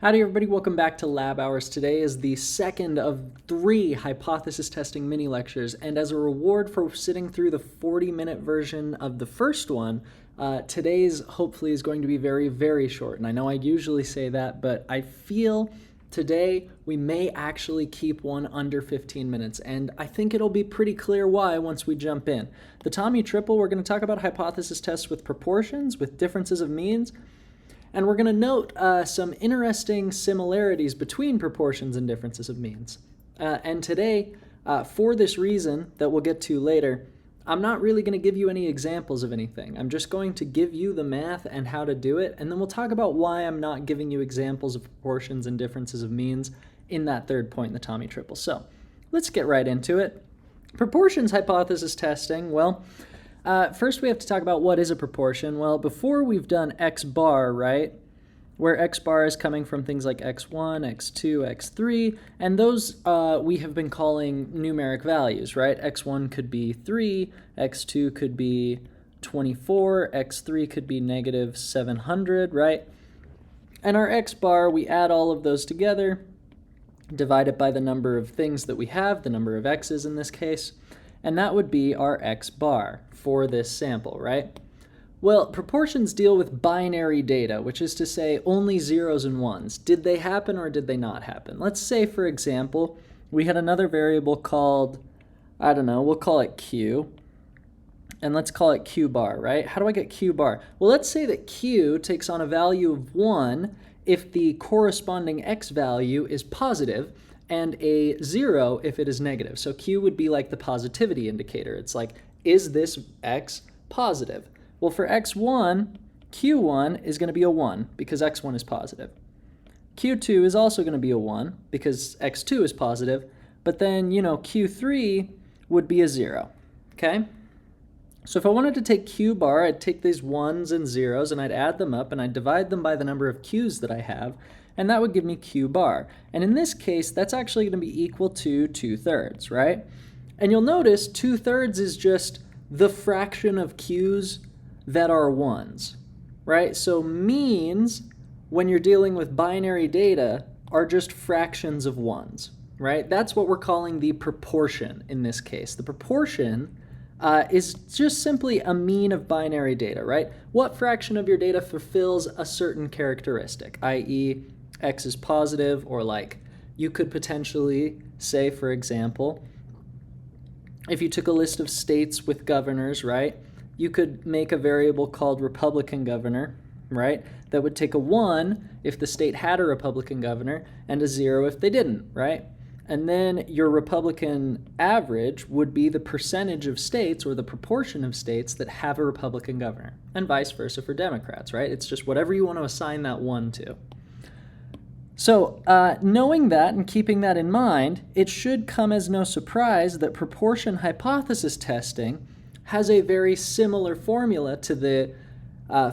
Howdy everybody, welcome back to Lab Hours. Today is the second of 3 hypothesis testing mini lectures, and as a reward for sitting through the 40-minute version of the first one, today's hopefully is going to be very, very short. And I know I usually say that, but I feel today we may actually keep one under 15 minutes, and I think it'll be pretty clear why once we jump in. The Tommy Triple, we're going to talk about hypothesis tests with proportions, with differences of means, and we're going to note some interesting similarities between proportions and differences of means. And today, for this reason that we'll get to later, I'm not really going to give you any examples of anything. I'm just going to give you the math and how to do it, and then we'll talk about why I'm not giving you examples of proportions and differences of means in that third point in the Tommy Triple. So let's get right into it. Proportions hypothesis testing, well, first we have to talk about what is a proportion. Well, before we've done x bar, right, where x bar is coming from things like x1, x2, x3, and those we have been calling numeric values, right? x1 could be 3, x2 could be 24, x3 could be negative 700, right? And our x bar, we add all of those together, divide it by the number of things that we have, the number of x's in this case, and that would be our x bar for this sample, right? Well, proportions deal with binary data, which is to say only zeros and ones. Did they happen or did they not happen? Let's say, for example, we had another variable called, I don't know, we'll call it q, and let's call it q bar, right? How do I get q bar? Well, let's say that q takes on a value of 1 if the corresponding x value is positive, and a 0 if it is negative. So q would be like the positivity indicator. It's like, is this x positive? Well, for x1, q1 is going to be a 1 because x1 is positive. q2 is also going to be a 1 because x2 is positive, but then, q3 would be a 0, okay? So if I wanted to take q bar, I'd take these 1s and 0s and I'd add them up and I'd divide them by the number of q's that I have, and that would give me q bar. And in this case, that's actually going to be equal to 2/3, right? And you'll notice 2/3 is just the fraction of q's that are 1s, right? So means, when you're dealing with binary data, are just fractions of 1s, right? That's what we're calling the proportion in this case. The proportion is just simply a mean of binary data, right? What fraction of your data fulfills a certain characteristic, i.e., x is positive, or like you could potentially say, for example, if you took a list of states with governors, right, you could make a variable called Republican governor, right, that would take a 1 if the state had a Republican governor and a 0 if they didn't, right? And then your Republican average would be the percentage of states or the proportion of states that have a Republican governor, and vice versa for Democrats, right? It's just whatever you want to assign that 1 to. So knowing that and keeping that in mind, it should come as no surprise that proportion hypothesis testing has a very similar formula to the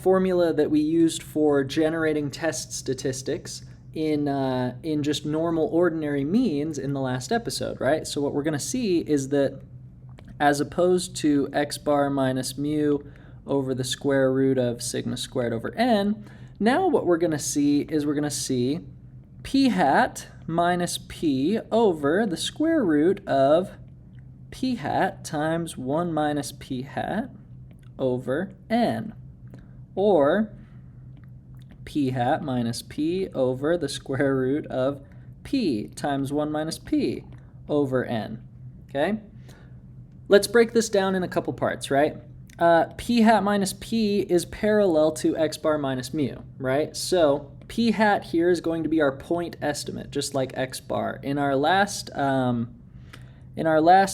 formula that we used for generating test statistics in just normal ordinary means in the last episode, right? So what we're going to see is that as opposed to x bar minus mu over the square root of sigma squared over n, now what we're going to see is we're going to see p hat minus p over the square root of p hat times 1 minus p hat over n, or p hat minus p over the square root of p times 1 minus p over n, okay? Let's break this down in a couple parts, right? P hat minus p is parallel to x bar minus mu, right? So p hat here is going to be our point estimate, just like x bar. In our last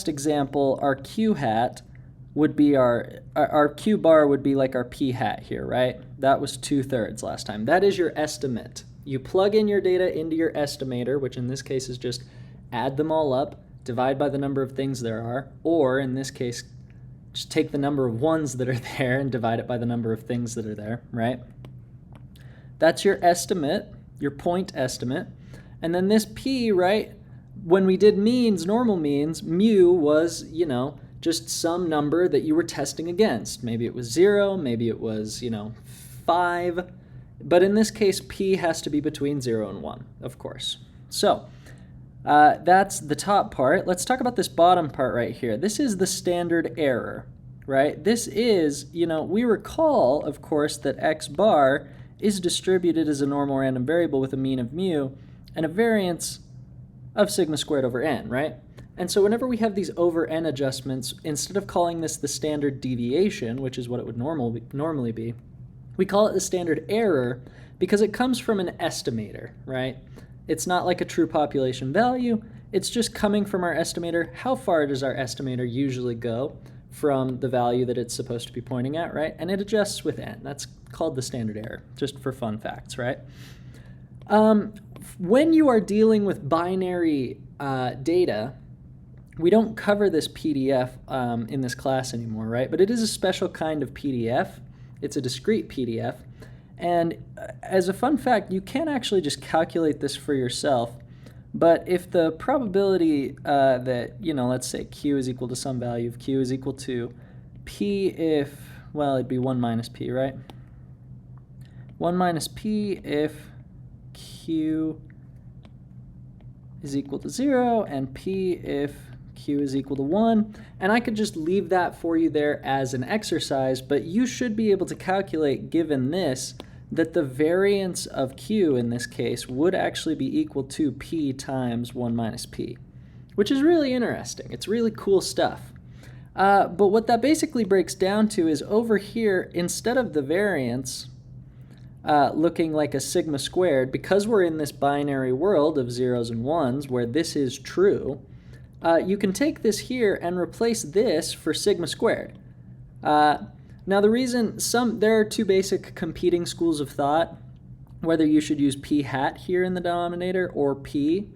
example, our q hat would be our q bar would be like our p hat here, right? That was 2/3 last time. That is your estimate. You plug in your data into your estimator, which in this case is just add them all up, divide by the number of things there are, or in this case, just take the number of ones that are there and divide it by the number of things that are there, right? That's your estimate, your point estimate. And then this p, right, when we did means, normal means, mu was, just some number that you were testing against. Maybe it was 0, maybe it was, 5. But in this case, p has to be between 0 and 1, of course. So that's the top part. Let's talk about this bottom part right here. This is the standard error, right? This is, we recall, of course, that x bar is distributed as a normal random variable with a mean of mu and a variance of sigma squared over n, right? And so whenever we have these over n adjustments, instead of calling this the standard deviation, which is what it would normally be, we call it the standard error because it comes from an estimator, right? It's not like a true population value. It's just coming from our estimator. How far does our estimator usually go from the value that it's supposed to be pointing at, right? And it adjusts with n. That's called the standard error, just for fun facts, right? When you are dealing with binary data, we don't cover this PDF in this class anymore, right? But it is a special kind of PDF. It's a discrete PDF. And as a fun fact, you can actually just calculate this for yourself. But if the probability that, let's say q is equal to some value of q is equal to p if, well, it'd be 1 minus p, right? 1 minus p if q is equal to 0 and p if q is equal to 1. And I could just leave that for you there as an exercise, but you should be able to calculate, given this, that the variance of q in this case would actually be equal to p times 1 minus p, which is really interesting. It's really cool stuff. But what that basically breaks down to is over here, instead of the variance looking like a sigma squared, because we're in this binary world of zeros and ones where this is true, you can take this here and replace this for sigma squared. Now the reason, there are two basic competing schools of thought, whether you should use p hat here in the denominator or p.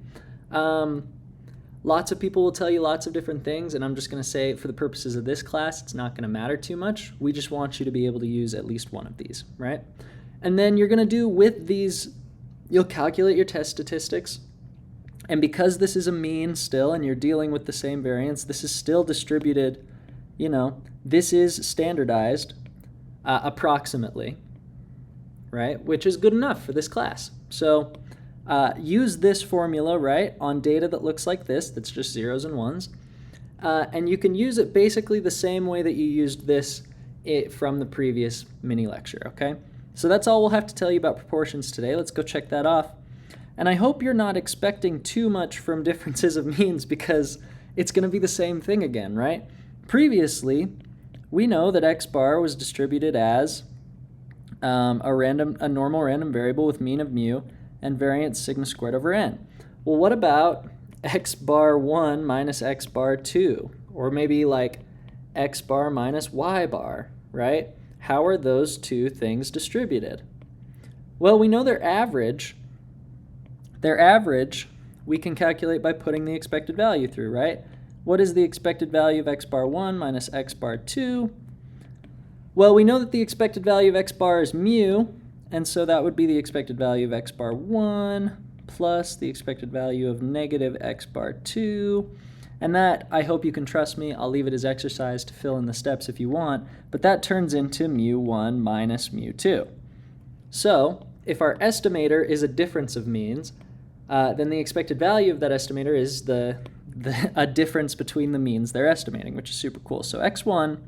Lots of people will tell you lots of different things, and I'm just going to say for the purposes of this class, it's not going to matter too much. We just want you to be able to use at least one of these, right? And then you're going to do with these, you'll calculate your test statistics. And because this is a mean still, and you're dealing with the same variance, this is still distributed, this is standardized approximately, right? Which is good enough for this class. So use this formula, right, on data that looks like this, that's just zeros and ones. And you can use it basically the same way that you used this from the previous mini lecture, okay? So that's all we'll have to tell you about proportions today. Let's go check that off. And I hope you're not expecting too much from differences of means because it's going to be the same thing again, right? Previously, we know that x bar was distributed as a normal random variable with mean of mu and variance sigma squared over n. Well, what about x bar 1 minus x bar 2? Or maybe like x bar minus y bar, right? How are those two things distributed? Well, we know their average. Their average we can calculate by putting the expected value through, right? What is the expected value of x bar 1 minus x bar 2? Well, we know that the expected value of x bar is mu, and so that would be the expected value of x bar 1 plus the expected value of negative x bar 2. And that, I hope you can trust me, I'll leave it as exercise to fill in the steps if you want, but that turns into mu1 minus mu2. So, if our estimator is a difference of means, then the expected value of that estimator is a difference between the means they're estimating, which is super cool. So x1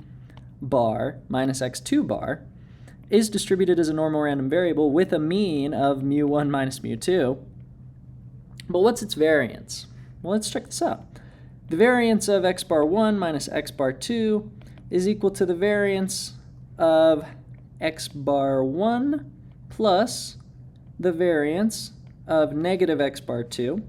bar minus x2 bar is distributed as a normal random variable with a mean of mu1 minus mu2. But what's its variance? Well, let's check this out. The variance of x bar 1 minus x bar 2 is equal to the variance of x bar 1 plus the variance of negative x bar 2.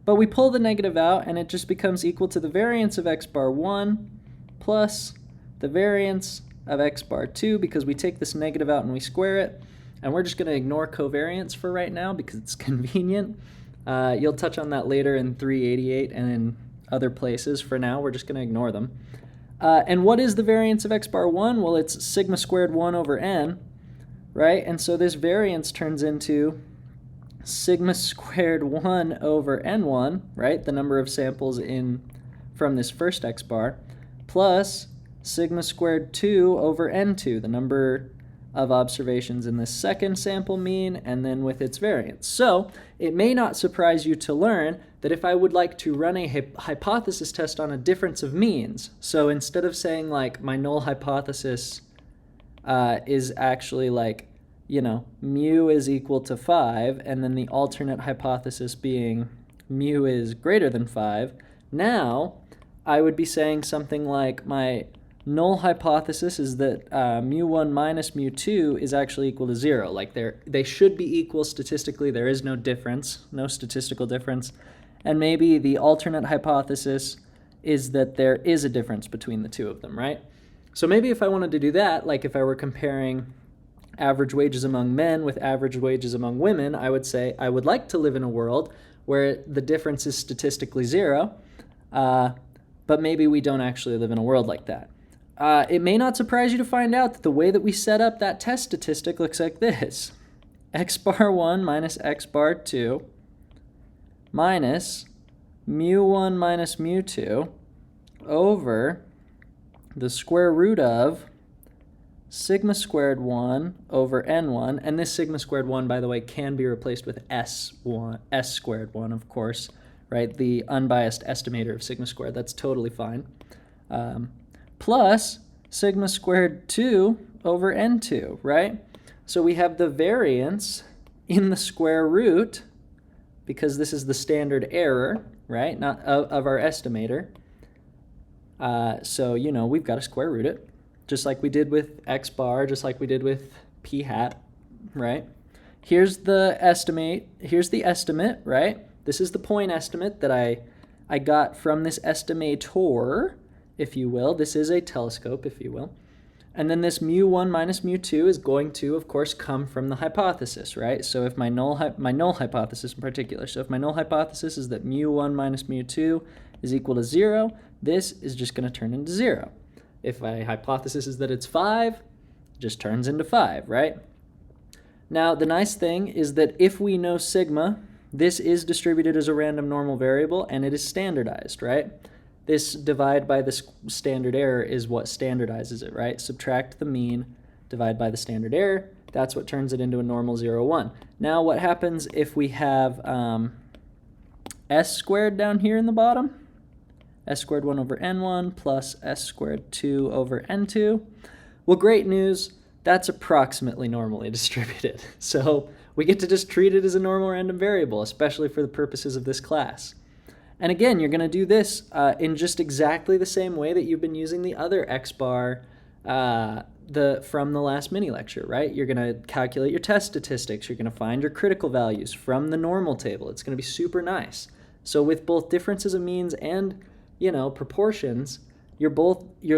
But we pull the negative out and it just becomes equal to the variance of x bar 1 plus the variance of x bar 2 because we take this negative out and we square it. And we're just going to ignore covariance for right now because it's convenient. You'll touch on that later in 388 and in other places. For now, we're just going to ignore them. And what is the variance of x bar 1? Well, it's sigma squared 1 over n, right? And so this variance turns into sigma squared 1 over n1, right? The number of samples from this first x bar, plus sigma squared 2 over n2, the number of observations in this second sample mean, and then with its variance. So it may not surprise you to learn that if I would like to run a hypothesis test on a difference of means, so instead of saying like my null hypothesis is actually like, mu is equal to 5, and then the alternate hypothesis being mu is greater than 5, now I would be saying something like my null hypothesis is that mu1 minus mu2 is actually equal to 0. Like they should be equal statistically. There is no difference, no statistical difference. And maybe the alternate hypothesis is that there is a difference between the two of them, right? So maybe if I wanted to do that, like if I were comparing average wages among men with average wages among women, I would say I would like to live in a world where the difference is statistically 0, but maybe we don't actually live in a world like that. It may not surprise you to find out that the way that we set up that test statistic looks like this. X bar 1 minus X bar 2 minus mu1 minus mu2 over the square root of sigma squared 1 over n1, and this sigma squared 1, by the way, can be replaced with s squared 1, of course, right? The unbiased estimator of sigma squared, that's totally fine. Plus sigma squared 2 over n2, right? So we have the variance in the square root, because this is the standard error, right, not of our estimator. So, we've got to square root it, just like we did with x bar, just like we did with p hat, right? Here's the estimate, right? This is the point estimate that I got from this estimator, if you will. This is a telescope, if you will. And then this mu1 minus mu2 is going to, of course, come from the hypothesis, right? So if my null hypothesis in particular, so if my null hypothesis is that mu1 minus mu2 is equal to 0, this is just going to turn into 0. If my hypothesis is that it's 5, it just turns into 5, right? Now, the nice thing is that if we know sigma, this is distributed as a random normal variable, and it is standardized, right? This divide by the standard error is what standardizes it, right? Subtract the mean, divide by the standard error. That's what turns it into a normal 0, 1. Now, what happens if we have s squared down here in the bottom? S squared 1 over n1 plus s squared 2 over n2. Well, great news. That's approximately normally distributed. So we get to just treat it as a normal random variable, especially for the purposes of this class. And again, you're going to do this in just exactly the same way that you've been using the other x bar from the last mini lecture, right? You're going to calculate your test statistics. You're going to find your critical values from the normal table. It's going to be super nice. So with both differences of means and, proportions, you're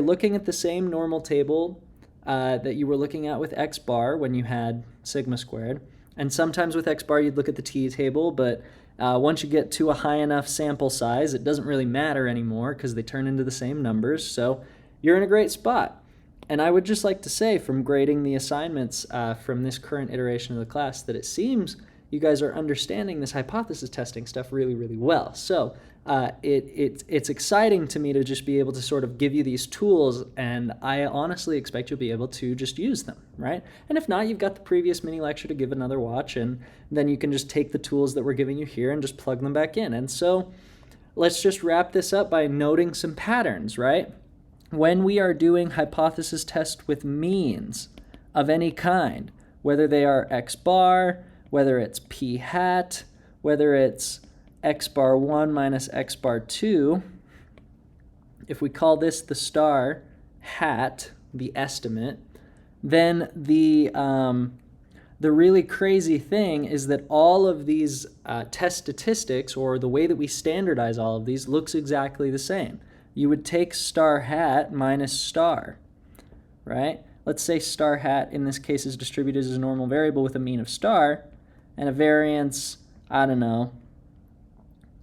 looking at the same normal table that you were looking at with x bar when you had sigma squared. And sometimes with x bar, you'd look at the t table, but once you get to a high enough sample size, it doesn't really matter anymore because they turn into the same numbers. So you're in a great spot. And I would just like to say from grading the assignments from this current iteration of the class that it seems you guys are understanding this hypothesis testing stuff really, really well. So it's exciting to me to just be able to sort of give you these tools, and I honestly expect you'll be able to just use them, right? And if not, you've got the previous mini lecture to give another watch, and then you can just take the tools that we're giving you here and just plug them back in. And so let's just wrap this up by noting some patterns, right? When we are doing hypothesis tests with means of any kind, whether they are x bar, whether it's p hat, whether it's x bar 1 minus x bar 2, if we call this the star hat, the estimate, then the really crazy thing is that all of these test statistics, or the way that we standardize all of these, looks exactly the same. You would take star hat minus star, right? Let's say star hat in this case is distributed as a normal variable with a mean of star and a variance, I don't know,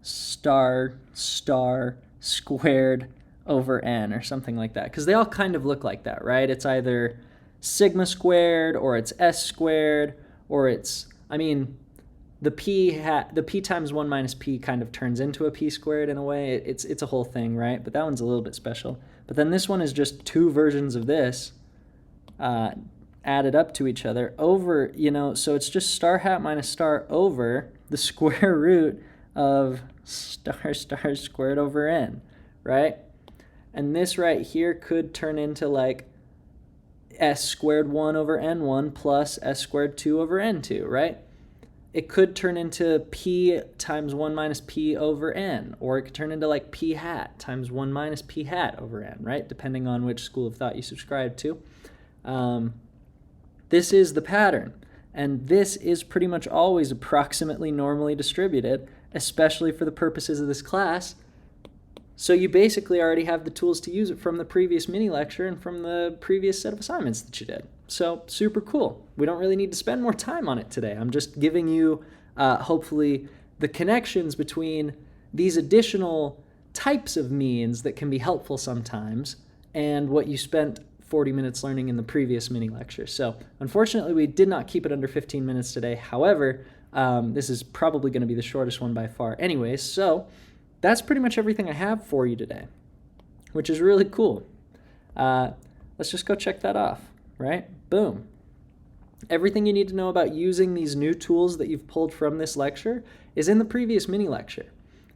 star squared over n or something like that, because they all kind of look like that, right? It's either sigma squared or it's s squared, or it's, the p times 1 minus p kind of turns into a p squared in a way. It's a whole thing, right? But that one's a little bit special. But then this one is just two versions of this added up to each other over, so it's just star hat minus star over the square root of star squared over n, right? And this right here could turn into like s squared 1 over n1 plus s squared 2 over n2, right? It could turn into p times 1 minus p over n, or it could turn into like p hat times 1 minus p hat over n, right? Depending on which school of thought you subscribe to. This is the pattern, and this is pretty much always approximately normally distributed, especially for the purposes of this class. So you basically already have the tools to use it from the previous mini lecture and from the previous set of assignments that you did. So super cool. We don't really need to spend more time on it today. I'm just giving you, hopefully, the connections between these additional types of means that can be helpful sometimes and what you spent 40 minutes learning in the previous mini lecture. So unfortunately, we did not keep it under 15 minutes today. However, this is probably going to be the shortest one by far anyways. So that's pretty much everything I have for you today, which is really cool. Let's just go check that off, right? Boom. Everything you need to know about using these new tools that you've pulled from this lecture is in the previous mini lecture,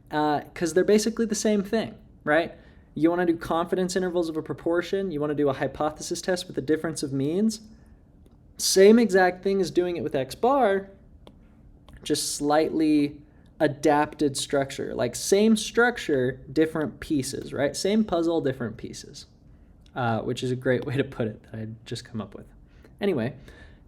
because they're basically the same thing, right? You want to do confidence intervals of a proportion. You want to do a hypothesis test with a difference of means. Same exact thing as doing it with X bar, just slightly adapted structure. Like same structure, different pieces, right? Same puzzle, different pieces, which is a great way to put it that I'd just come up with. Anyway,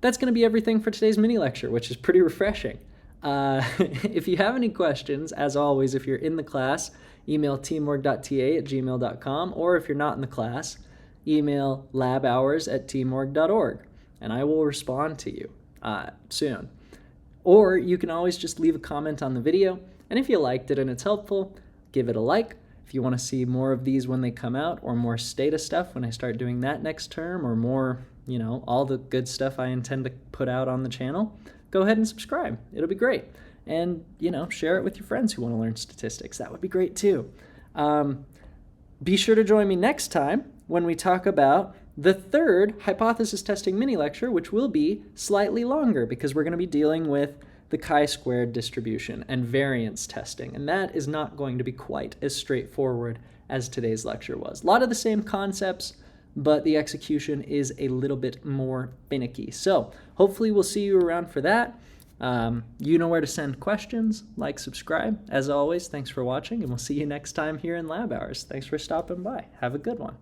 that's going to be everything for today's mini lecture, which is pretty refreshing. If you have any questions, as always, if you're in the class, email teamorg.ta@gmail.com, or if you're not in the class, email labhours@teamorg.org, and I will respond to you soon. Or you can always just leave a comment on the video, and if you liked it and it's helpful, give it a like. If you want to see more of these when they come out, or more Stata stuff when I start doing that next term, or more, all the good stuff I intend to put out on the channel, go ahead and subscribe. It'll be great. And, share it with your friends who want to learn statistics. That would be great too. Be sure to join me next time when we talk about the third hypothesis testing mini lecture, which will be slightly longer because we're going to be dealing with the chi-squared distribution and variance testing. And that is not going to be quite as straightforward as today's lecture was. A lot of the same concepts, but the execution is a little bit more finicky. So hopefully we'll see you around for that. You know where to send questions, like, subscribe. As always, thanks for watching, and we'll see you next time here in Lab Hours. Thanks for stopping by. Have a good one.